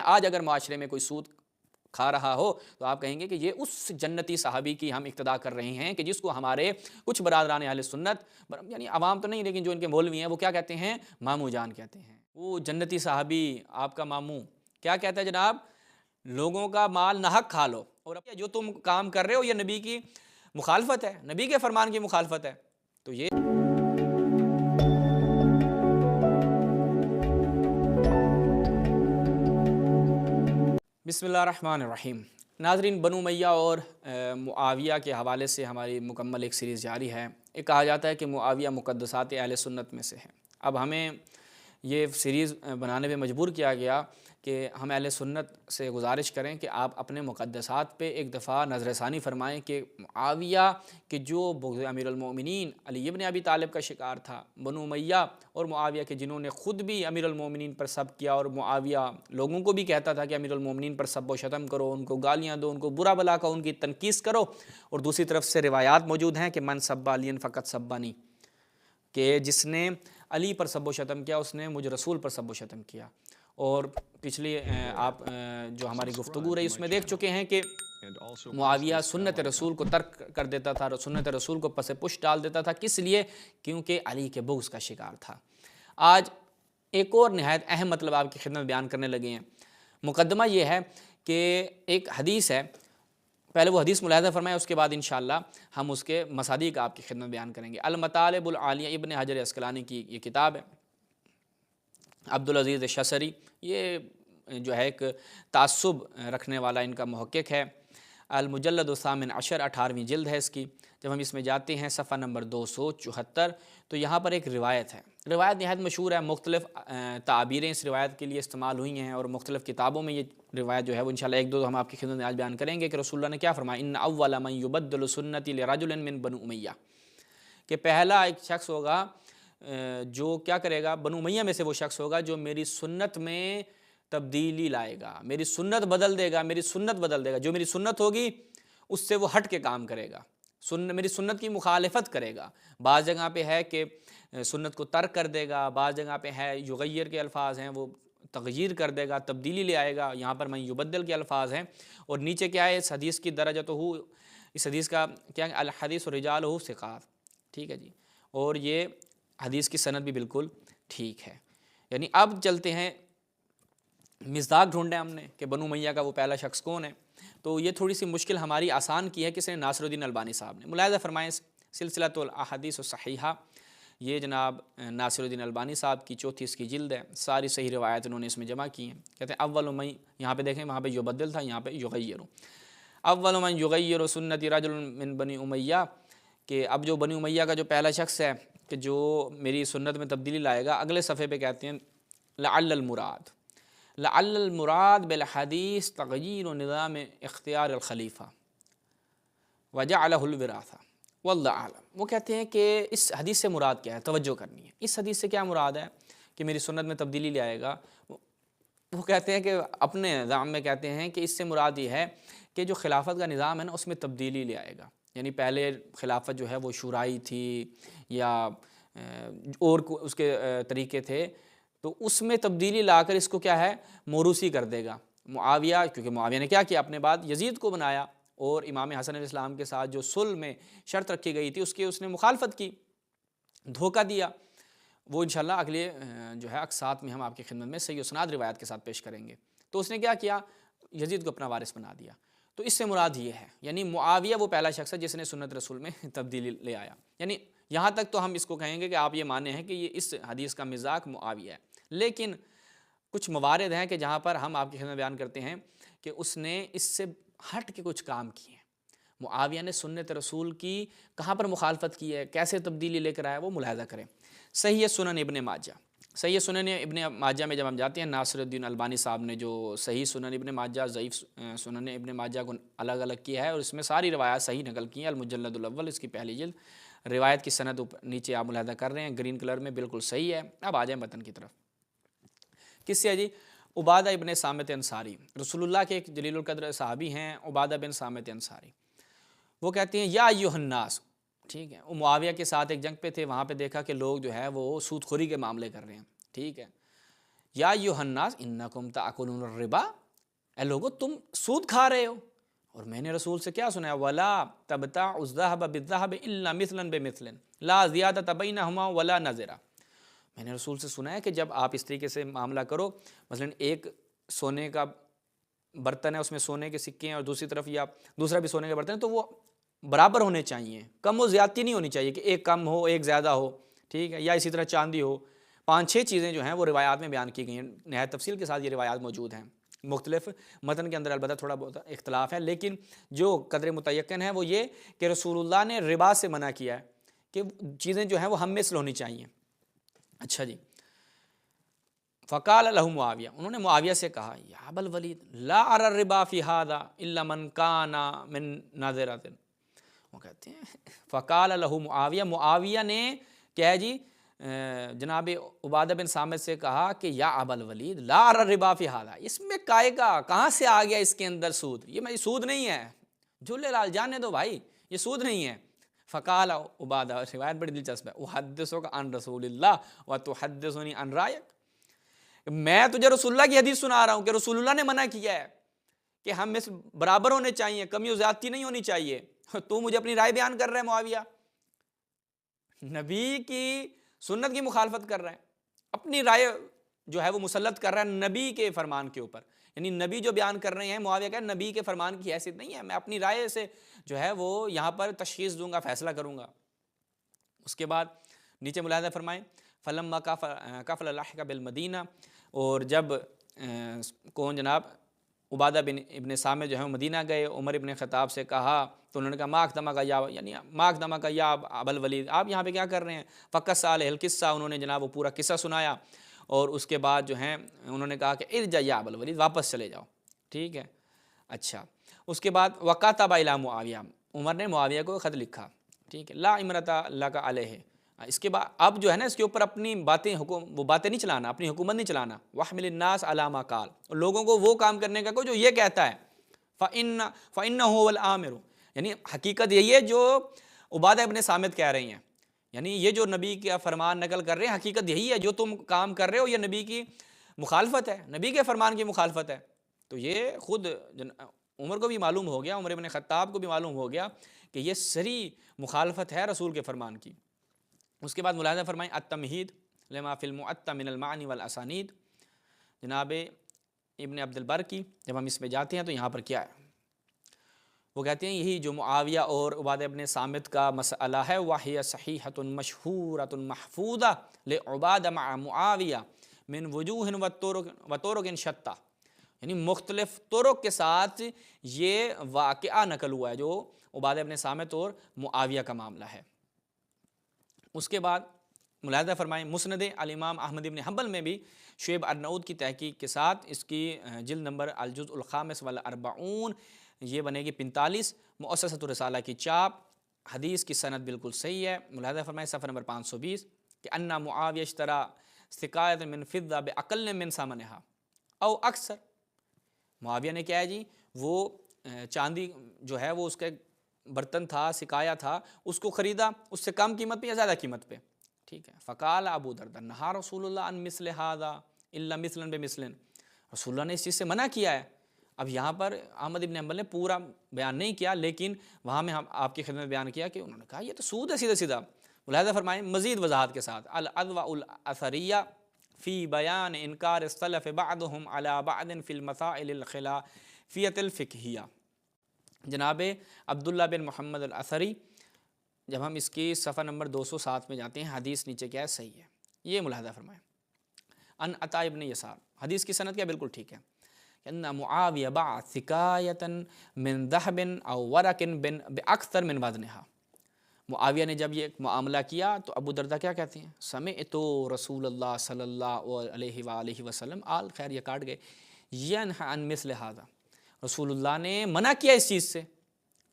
آج اگر معاشرے میں کوئی سود کھا رہا ہو تو آپ کہیں گے کہ یہ اس جنتی صحابی کی ہم اقتدا کر رہے ہیں کہ جس کو ہمارے کچھ برادران اہل سنت، یعنی عوام تو نہیں لیکن جو ان کے مولوی ہیں، وہ کیا کہتے ہیں؟ ماموں جان کہتے ہیں۔ وہ جنتی صحابی آپ کا ماموں کیا کہتا ہے جناب؟ لوگوں کا مال ناحق کھا لو، اور جو تم کام کر رہے ہو یہ نبی کی مخالفت ہے، نبی کے فرمان کی مخالفت ہے۔ تو یہ بسم اللہ الرحمن الرحیم۔ ناظرین، بنو امیہ اور معاویہ کے حوالے سے ہماری مکمل ایک سیریز جاری ہے۔ یہ کہا جاتا ہے کہ معاویہ مقدسات اہل سنت میں سے ہے۔ اب ہمیں یہ سیریز بنانے پہ مجبور کیا گیا کہ ہم اہل سنت سے گزارش کریں کہ آپ اپنے مقدسات پہ ایک دفعہ نظر ثانی فرمائیں کہ معاویہ کہ جو بغض امیر المومنین علی ابن ابی طالب کا شکار تھا، بنو امیہ اور معاویہ کے جنہوں نے خود بھی امیر المومنین پر سب کیا، اور معاویہ لوگوں کو بھی کہتا تھا کہ امیر المومنین پر سب و شتم کرو، ان کو گالیاں دو، ان کو برا بلا کہو، ان کی تنقیص کرو، اور دوسری طرف سے روایات موجود ہیں کہ من سب علی فقط سبانی، کہ جس نے علی پر سب و شتم کیا اس نے مجھ رسول پر سب و شتم کیا۔ اور پچھلی آپ جو ہماری گفتگو رہی اس میں دیکھ چکے ہیں کہ معاویہ سنت رسول کو ترک کر دیتا تھا، سنت رسول کو پس پش ڈال دیتا تھا۔ کس لیے؟ کیونکہ علی کے بغض کا شکار تھا۔ آج ایک اور نہایت اہم مطلب آپ کی خدمت بیان کرنے لگے ہیں۔ مقدمہ یہ ہے کہ ایک حدیث ہے، پہلے وہ حدیث ملاحظہ فرمائیں، اس کے بعد انشاءاللہ ہم اس کے مصادیق آپ کی خدمت بیان کریں گے۔ المطالب العالیہ ابن حجر عسقلانی کی یہ کتاب ہے۔ عبدالعزیز شسری یہ جو ہے ایک تعصب رکھنے والا ان کا محقق ہے۔ المجلد الثامن عشر 18ویں جلد ہے اس کی۔ جب ہم اس میں جاتے ہیں صفحہ نمبر 274 تو یہاں پر ایک روایت ہے، روایت نہایت مشہور ہے، مختلف تعبیریں اس روایت کے لیے استعمال ہوئی ہیں اور مختلف کتابوں میں یہ روایت جو ہے وہ انشاءاللہ ایک دو ہم آپ کی خدمت میں آج بیان کریں گے کہ رسول اللہ نے کیا فرمایا، ان اول من یبدل سنتی لرجل من بنو امیہ، کہ پہلا ایک شخص ہوگا جو کیا کرے گا، بنو امیہ میں سے وہ شخص ہوگا جو میری سنت میں تبدیلی لائے گا، میری سنت بدل دے گا، میری سنت بدل دے گا، جو میری سنت ہوگی اس سے وہ ہٹ کے کام کرے گا، میری سنت کی مخالفت کرے گا۔ بعض جگہ پہ ہے کہ سنت کو ترک کر دے گا، بعض جگہ پہ ہے یغیر کے الفاظ ہیں، وہ تغییر کر دے گا، تبدیلی لے آئے گا، یہاں پر من یبدل کے الفاظ ہیں۔ اور نیچے کیا ہے اس حدیث کی درجہ ہو، اس حدیث کا کیا ہے، الحدیث رجالہ ثقات، ٹھیک ہے جی، اور یہ حدیث کی سند بھی بالکل ٹھیک ہے۔ یعنی اب چلتے ہیں مصداق ڈھونڈے ہم نے کہ بنو امیہ کا وہ پہلا شخص کون ہے، تو یہ تھوڑی سی مشکل ہماری آسان کی ہے، کس نے؟ ناصر الدین البانی صاحب نے۔ ملاحظہ فرمائیں سلسلۃ الاحادیث الصحیحہ، یہ جناب ناصر الدین البانی صاحب کی چوتھی اس کی جلد ہے، ساری صحیح روایت انہوں نے اس میں جمع کی ہیں۔ کہتے ہیں اول من، یہاں پہ دیکھیں وہاں پہ یبدل تھا، یہاں پہ یغیر، اول من یغیر سنتی رجل من بنی امیہ، کہ اب جو بنی امیہ کا جو پہلا شخص ہے کہ جو میری سنت میں تبدیلی لائے گا، اگلے صفحے پہ کہتے ہیں لعل المراد، لعل المراد بالحدیث تغییر نظام اختیار الخلیفہ وجعلہ الوراثہ واللہ اعلم۔ وہ کہتے ہیں کہ اس حدیث سے مراد کیا ہے، توجہ کرنی ہے، اس حدیث سے کیا مراد ہے کہ میری سنت میں تبدیلی لے آئے گا۔ وہ کہتے ہیں کہ اپنے نظام میں کہتے ہیں کہ اس سے مراد یہ ہے کہ جو خلافت کا نظام ہے نا اس میں تبدیلی لے آئے گا، یعنی پہلے خلافت جو ہے وہ شورائی تھی یا اور اس کے طریقے تھے، تو اس میں تبدیلی لا کر اس کو کیا ہے، موروثی کر دے گا۔ معاویہ، کیونکہ معاویہ نے کیا کیا، اپنے بعد یزید کو بنایا، اور امام حسن علیہ السلام کے ساتھ جو صلح میں شرط رکھی گئی تھی اس نے مخالفت کی، دھوکہ دیا۔ وہ انشاءاللہ اگلے جو ہے اقساط میں ہم آپ کی خدمت میں صحیح و اسناد روایت کے ساتھ پیش کریں گے۔ تو اس نے کیا کیا، یزید کو اپنا وارث بنا دیا۔ تو اس سے مراد یہ ہے، یعنی معاویہ وہ پہلا شخص ہے جس نے سنت رسول میں تبدیلی لے آیا۔ یعنی یہاں تک تو ہم اس کو کہیں گے کہ آپ یہ مانے ہیں کہ یہ اس حدیث کا مصداق معاویہ ہے، لیکن کچھ موارد ہیں کہ جہاں پر ہم آپ کی خدمت بیان کرتے ہیں کہ اس نے اس سے ہٹ کے کچھ کام کیے ہیں۔ معاویہ نے سنت رسول کی کہاں پر مخالفت کی ہے، کیسے تبدیلی لے کر آیا، وہ ملاحظہ کریں۔ صحیح سنن ابن ماجہ، صحیح سنن ابن ماجہ میں جب ہم جاتے ہیں، ناصر الدین البانی صاحب نے جو صحیح سنن ابن ماجہ، ضعیف سنن ابن ماجہ کو الگ الگ کیا ہے اور اس میں ساری روایات صحیح نقل کی ہیں۔ المجلد الاول اس کی پہلی جلد، روایت کی سند نیچے آپ ملاحظہ کر رہے ہیں گرین کلر میں، بالکل صحیح ہے۔ اب آ جائیں متن کی طرف۔ کس سے ہے جی؟ عبادہ ابن صامت انصاری، رسول اللہ کے ایک جلیل القدر صحابی ہیں عبادہ بن صامت انصاری۔ وہ کہتے ہیں یا ایھا الناس، ٹھیک ہے، وہ معاویہ کے ساتھ ایک جنگ پہ تھے، وہاں پہ دیکھا کہ لوگ جو ہے وہ سود خوری کے معاملے کر رہے ہیں، ٹھیک ہے، یا ایھا الناس انکم تاکلون الربا اے لوگو تم سود کھا رہے ہو، اور میں نے رسول سے کیا سنا ہے، ولا تبتاع الذهب بالذهب الا مثلا بمثل لا زیادۃ بینہما ولا نظرا. میں نے رسول سے سنا ہے کہ جب آپ اس طریقے سے معاملہ کرو، مثلا ایک سونے کا برتن ہے، اس میں سونے کے سکے ہیں، اور دوسری طرف یا دوسرا بھی سونے کا برتن ہے، تو وہ برابر ہونے چاہیے، کم و زیادتی نہیں ہونی چاہیے کہ ایک کم ہو ایک زیادہ ہو، ٹھیک ہے. یا اسی طرح چاندی ہو. 5-6 چیزیں جو ہیں وہ روایات میں بیان کی گئی ہیں، نہایت تفصیل کے ساتھ یہ روایات موجود ہیں. مختلف متن کے اندر البتہ تھوڑا بہت اختلاف ہے، لیکن جو قدر متیقن ہے وہ یہ کہ رسول اللہ نے ربا سے منع کیا ہے کہ چیزیں جو ہیں وہ ہم مثل ہونی چاہیے. اچھا جی. فقال له معاویہ، انہوں نے معاویہ سے کہا، یا ابا الولید لا ارى الربا في هذا الا من كان من ناظرۃ. وہ کہتے ہیں فقال له معاویہ، معاویہ نے کیا ہے جی جناب عبادہ بن صامت سے کہا کہ یا ابا الولید لا ارى الربا في هذا، اس میں کائے کا کہاں سے آ گیا اس کے اندر سود، یہ سود نہیں ہے، جھولے لال جانے دو بھائی، یہ سود نہیں ہے. فقال عبادہ، روایت بڑی دلچسپ ہے، احدثک عن رسول اللہ وتحدثنی عن رایک، میں تجھے رسول اللہ کی حدیث سنا رہا ہوں کہ رسول اللہ نے منع کیا ہے کہ ہم اس برابر ہونے چاہیے، کمی و زیادتی نہیں ہونی چاہیے، تو مجھے اپنی رائے بیان کر رہا ہے. معاویہ نبی کی سنت کی مخالفت کر رہا ہے، اپنی رائے جو ہے وہ مسلط کر رہا ہے نبی کے فرمان کے اوپر، یعنی نبی جو بیان کر رہے ہیں، معاویہ کہا نبی کے فرمان کی حیثیت نہیں ہے، میں اپنی رائے سے جو ہے وہ یہاں پر تشخیص دوں گا، فیصلہ کروں گا. اس کے بعد نیچے ملاحظہ فرمائیں، فلما کفل لاحق بالمدینہ، اور جب کون جناب عبادہ بن ابن صامت جو ہے مدینہ گئے، عمر ابن خطاب سے کہا تو انہوں نے کہا ماک دما کا یا، یعنی ماک دما کا یا ابا الولید، آپ یہاں پہ کیا کر رہے ہیں. فقص علیہ القصہ، انہوں نے جناب وہ پورا قصہ سنایا، اور اس کے بعد جو ہیں انہوں نے کہا کہ ارجع یا ابا الولید، واپس چلے جاؤ، ٹھیک ہے. اچھا. اس کے بعد وکاتب الی معاویہ، عمر نے معاویہ کو خط لکھا، ٹھیک ہے، لا امرۃ لک علیہ. اس کے بعد اب جو ہے نا اس کے اوپر اپنی باتیں وہ باتیں نہیں چلانا، اپنی حکومت نہیں چلانا. واحمل الناس علی ما قال، لوگوں کو وہ کام کرنے کا جو یہ کہتا ہے. فإنہ هو الآمر، یعنی حقیقت یہی ہے جو عبادہ ابن صامت کہہ رہی ہیں، یعنی یہ جو نبی کا فرمان نقل کر رہے ہیں، حقیقت یہی ہے، جو تم کام کر رہے ہو یہ نبی کی مخالفت ہے، نبی کے فرمان کی مخالفت ہے. تو یہ خود عمر کو بھی معلوم ہو گیا، عمر ابن خطاب کو بھی معلوم ہو گیا کہ یہ صریح مخالفت ہے رسول کے فرمان کی. اس کے بعد ملاحظہ فرمائیں التمہید لما فی المعطى من المعانی والاسانید، جناب ابن عبد البر کی، جب ہم اس میں جاتے ہیں تو یہاں پر کیا ہے، وہ کہتے ہیں یہی جو معاویہ اور عبادہ ابن صامت کا مسئلہ ہے، وَهِيَ صَحِيحَةٌ مَشْهُورَةٌ مَحْفُوظَةٌ لِعُبَادَ مع معاویہ من وجوہ وطرق شتیٰ، یعنی مختلف طرق کے ساتھ یہ واقعہ نقل ہوا ہے جو عبادہ ابن صامت اور معاویہ کا معاملہ ہے. اس کے بعد ملاحظہ فرمائیں مسند الامام احمد بن حنبل میں بھی شعیب ارناؤت کی تحقیق کے ساتھ اس کی جلد نمبر الجزء الخامس والاربعون، یہ بنے گی 45، مؤسسۃ الرسالہ کی چاپ، حدیث کی سند بالکل صحیح ہے. ملاحظہ فرمائیں صفحہ نمبر 520 کہ ان معاویہ اشترى سقایۃ من فضہ باقل من ثمنها او اکثر، معاویہ نے کیا ہے جی وہ چاندی جو ہے وہ اس کا برتن تھا، سکایا تھا، اس کو خریدا اس سے کم قیمت پہ یا زیادہ قیمت پہ، ٹھیک ہے. فقال ابو درداء نہا رسول اللہ عن مثل هذا الا مثلا بمثل، رسول اللہ نے اس چیز سے منع کیا ہے. اب یہاں پر احمد بن حنبل نے پورا بیان نہیں کیا، لیکن وہاں میں ہم آپ کی خدمت بیان کیا کہ انہوں نے کہا یہ تو سود ہے سیدھا سیدھا. ملاحظہ فرمائیں مزید وضاحت کے ساتھ الادواء الاثریہ فی بیان انکار السلف بعضهم علی بعض فی المسائل الخلافیۃ الفقہیہ، جناب عبداللہ بن محمد الاثری، جب ہم اس کی صفحہ نمبر 207 میں جاتے ہیں، حدیث نیچے کیا ہے صحیح ہے، یہ ملاحظہ فرمائیں. ان عطاء ابن یسار، حدیث کی سند کیا بالکل ٹھیک ہے، ان معاویہ باع سکایۃ من ذهب او ورق باکثر من وزنها، معاویہ نے جب یہ معاملہ کیا تو ابو درداء کیا کہتے ہیں، سمعت رسول اللہ صلی اللہ علیہ وآلہ وسلم، آل خیر یہ کاٹ گئے، ینہی عن مثل هذا، رسول اللہ نے منع کیا اس چیز سے،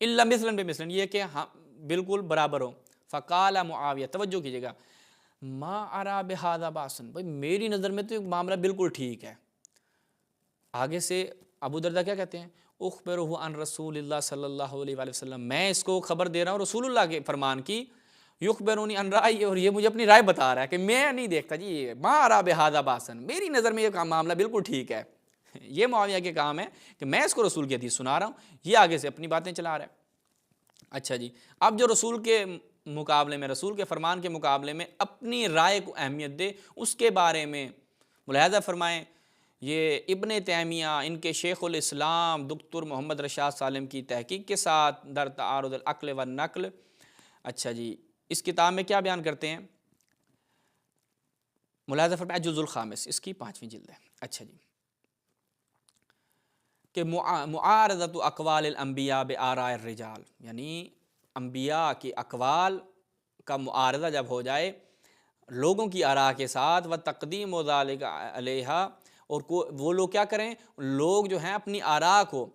الا مثلا بمثل، یہ کہ ہاں بالکل برابر ہو. فقال معاویہ، توجہ کیجیے گا، ما ارا بہذا باسن، بھائی میری نظر میں تو معاملہ بالکل ٹھیک ہے. آگے سے ابو درداء کیا کہتے ہیں، اخبرہ عن رسول اللہ صلی اللہ علیہ وآلہ وسلم، میں اس کو خبر دے رہا ہوں رسول اللہ کے فرمان کی، یخبرونی عن رأی، اور یہ مجھے اپنی رائے بتا رہا ہے کہ میں نہیں دیکھتا جی ما ارا بہذا باسن، میری نظر میں یہ معاملہ بالکل ٹھیک ہے. یہ معاویہ کے کام ہے کہ میں اس کو رسول کی حدیث سنا رہا ہوں، یہ آگے سے اپنی باتیں چلا رہا ہے۔ اچھا جی، اب جو رسول کے مقابلے میں، رسول کے فرمان کے مقابلے میں اپنی رائے کو اہمیت دے، اس کے بارے میں ملاحظہ فرمائیں۔ یہ ابن تیمیہ، ان کے شیخ الاسلام دکتور محمد رشاد سالم کی تحقیق کے ساتھ در تعارض العقل والنقل، اچھا جی، اس کتاب میں کیا بیان کرتے ہیں؟ ملاحظہ فرمائیں، جزء الخامس، اس کی 5ویں جلد ہے۔ اچھا جی، کہ معارضۃ اقوال الانبیاء بآراء الرجال، یعنی انبیاء کی اقوال کا معارضہ جب ہو جائے لوگوں کی آراء کے ساتھ، و تقدیم و ذالک علیہا، اور وہ لوگ کیا کریں، لوگ جو ہیں اپنی آراء کو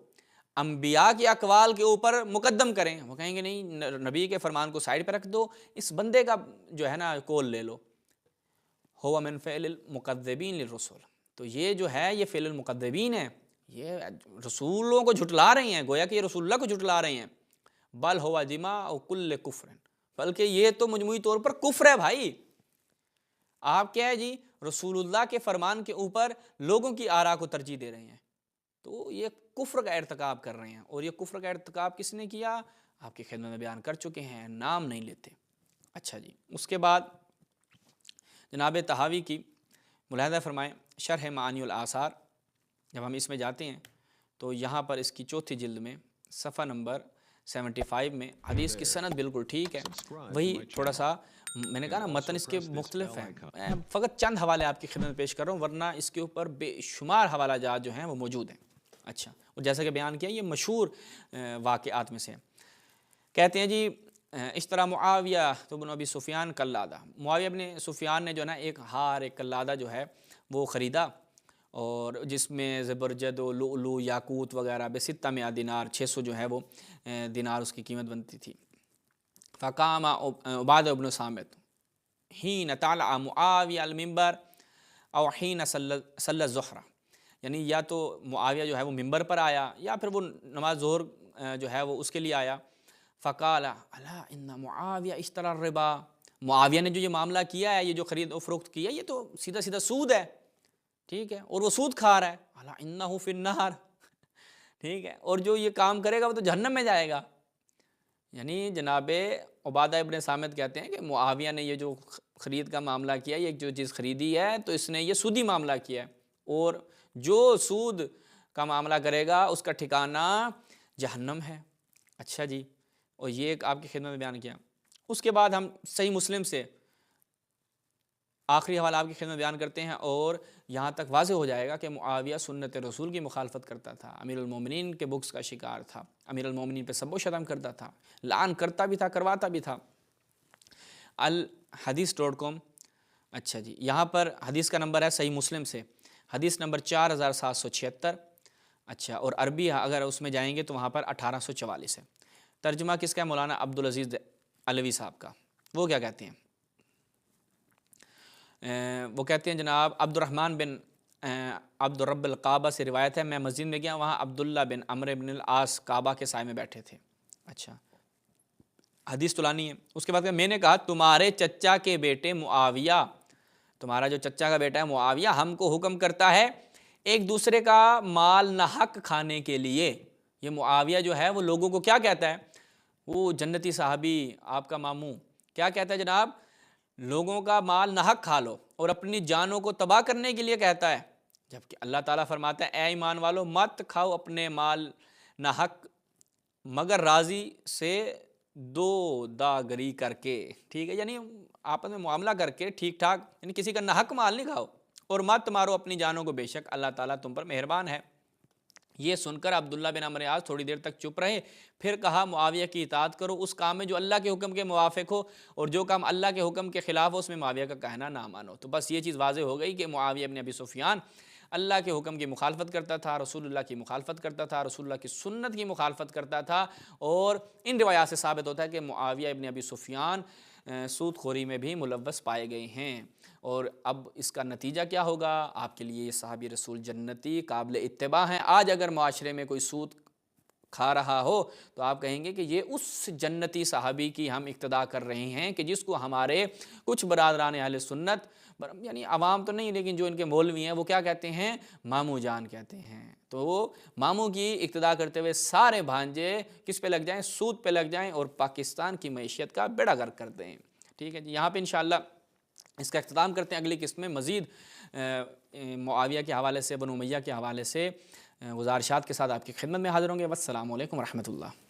انبیاء کی اقوال کے اوپر مقدم کریں، وہ کہیں گے نہیں، نبی کے فرمان کو سائڈ پہ رکھ دو، اس بندے کا جو ہے نا قول لے لو۔ ہو من فعل المکذبین للرسول، تو یہ جو ہے یہ فعل المکذبین ہے، یہ رسولوں کو جھٹلا رہی ہیں، گویا کہ یہ رسول اللہ کو جھٹلا رہی ہیں۔ بل ہوا جماع کل کفر، بلکہ یہ تو مجموعی طور پر کفر ہے بھائی۔ آپ کیا ہے جی، رسول اللہ کے فرمان کے اوپر لوگوں کی آراء کو ترجیح دے رہے ہیں، تو یہ کفر کا ارتکاب کر رہے ہیں، اور یہ کفر کا ارتکاب کس نے کیا؟ آپ کی خدمت میں بیان کر چکے ہیں، نام نہیں لیتے۔ اچھا جی، اس کے بعد جناب طحاوی کی ملاحظہ فرمائیں، شرح معانی الآثار، جب ہم اس میں جاتے ہیں تو یہاں پر اس کی 4تھی جلد میں صفحہ نمبر 75 میں حدیث کی سند بالکل ٹھیک ہے، وہی تھوڑا سا میں نے کہا نا متن اس کے مختلف ہیں، میں فقط چند حوالے آپ کی خدمت میں پیش کر رہا ہوں، ورنہ اس کے اوپر بے شمار حوالہ جات جو ہیں وہ موجود ہیں۔ اچھا، اور جیسا کہ بیان کیا یہ مشہور واقعات میں سے کہتے ہیں جی، اشترا معاویہ بن ابی سفیان قلادہ، معاویہ بن سفیان نے جو ہے نا ایک ہار، ایک قلادہ جو ہے وہ خریدا، اور جس میں زبرجد و لؤلؤ یاقوت وغیرہ ب600 دینار، 600 جو ہے وہ دینار اس کی قیمت بنتی تھی۔ فقام عبادہ بن صامت حین طلع معاویہ المنبر او حین صلی الظہر، یعنی یا تو معاویہ جو ہے وہ ممبر پر آیا یا پھر وہ نماز ظہر جو ہے وہ اس کے لیے آیا۔ فقال الا ان معاویہ اشترى الربا، معاویہ نے جو یہ معاملہ کیا ہے، یہ جو خرید و فروخت کیا ہے، یہ تو سیدھا سیدھا سود ہے، ٹھیک ہے، اور وہ سود کھا رہا ہے، الا انہ فی النار، ٹھیک ہے، اور جو یہ کام کرے گا وہ تو جہنم میں جائے گا۔ یعنی جناب عبادہ ابن صامت کہتے ہیں کہ معاویہ نے یہ جو خرید کا معاملہ کیا، یہ جو چیز خریدی ہے تو اس نے یہ سودی معاملہ کیا ہے، اور جو سود کا معاملہ کرے گا اس کا ٹھکانہ جہنم ہے۔ اچھا جی، اور یہ ایک آپ کی خدمت میں بیان کیا۔ اس کے بعد ہم صحیح مسلم سے آخری حوالہ آپ کی خدمت بیان کرتے ہیں، اور یہاں تک واضح ہو جائے گا کہ معاویہ سنت رسول کی مخالفت کرتا تھا، امیر المومنین کے بغض کا شکار تھا، امیر المومنین پہ سب و شتم کرتا تھا، لعن کرتا بھی تھا، کرواتا بھی تھا۔ الحدیث.com، اچھا جی، یہاں پر حدیث کا نمبر ہے صحیح مسلم سے حدیث نمبر 4776، اچھا، اور عربی اگر اس میں جائیں گے تو وہاں پر 1844 ہے۔ ترجمہ کس کا ہے؟ مولانا عبدالعزیز علوی صاحب کا۔ وہ کیا کہتے ہیں؟ وہ کہتے ہیں جناب عبد الرحمن بن عبد الرب القعبہ سے روایت ہے، میں مسجد میں گیا، وہاں عبداللہ بن عمرو بن العاص کعبہ کے سائے میں بیٹھے تھے۔ اچھا، حدیث تلانی ہے۔ اس کے بعد میں نے کہا تمہارے چچا کے بیٹے معاویہ، تمہارا جو چچا کا بیٹا ہے معاویہ ہم کو حکم کرتا ہے ایک دوسرے کا مال نہ حق کھانے کے لیے۔ یہ معاویہ جو ہے وہ لوگوں کو کیا کہتا ہے؟ وہ جنتی صحابی آپ کا ماموں کیا کہتا ہے جناب؟ لوگوں کا مال نہ حق کھا لو، اور اپنی جانوں کو تباہ کرنے کے لیے کہتا ہے، جبکہ اللہ تعالیٰ فرماتا ہے اے ایمان والو مت کھاؤ اپنے مال نہ حق مگر راضی سے دو داگری کر کے، ٹھیک ہے، یعنی آپس میں معاملہ کر کے ٹھیک ٹھاک، یعنی کسی کا نہ حق مال نہیں کھاؤ، اور مت مارو اپنی جانوں کو، بے شک اللہ تعالیٰ تم پر مہربان ہے۔ یہ سن کر عبداللہ بن عمرو عاص تھوڑی دیر تک چپ رہے، پھر کہا معاویہ کی اطاعت کرو اس کام میں جو اللہ کے حکم کے موافق ہو، اور جو کام اللہ کے حکم کے خلاف ہو اس میں معاویہ کا کہنا نہ مانو۔ تو بس یہ چیز واضح ہو گئی کہ معاویہ بن ابی سفیان اللہ کے حکم کی مخالفت کرتا تھا، رسول اللہ کی مخالفت کرتا تھا، رسول اللہ کی سنت کی مخالفت کرتا تھا، اور ان روایات سے ثابت ہوتا ہے کہ معاویہ بن ابی سفیان سود خوری میں بھی ملوث پائے گئے ہیں۔ اور اب اس کا نتیجہ کیا ہوگا؟ آپ کے لیے یہ صحابی رسول جنتی قابل اتباع ہیں۔ آج اگر معاشرے میں کوئی سود کھا رہا ہو تو آپ کہیں گے کہ یہ اس جنتی صحابی کی ہم اقتدا کر رہے ہیں کہ جس کو ہمارے کچھ برادران اہل سنت، یعنی عوام تو نہیں لیکن جو ان کے مولوی ہیں وہ کیا کہتے ہیں؟ ماموں جان کہتے ہیں۔ تو وہ ماموں کی اقتدا کرتے ہوئے سارے بھانجے کس پہ لگ جائیں؟ سود پہ لگ جائیں اور پاکستان کی معیشت کا بیڑا غرق کر دیں۔ ٹھیک ہے جی، یہاں پہ انشاءاللہ اس کا اختتام کرتے ہیں۔ اگلی قسط میں مزید معاویہ کے حوالے سے، بنو امیہ کے حوالے سے گزارشات کے ساتھ آپ کی خدمت میں حاضر ہوں گے۔ والسلام علیکم ورحمۃ اللہ۔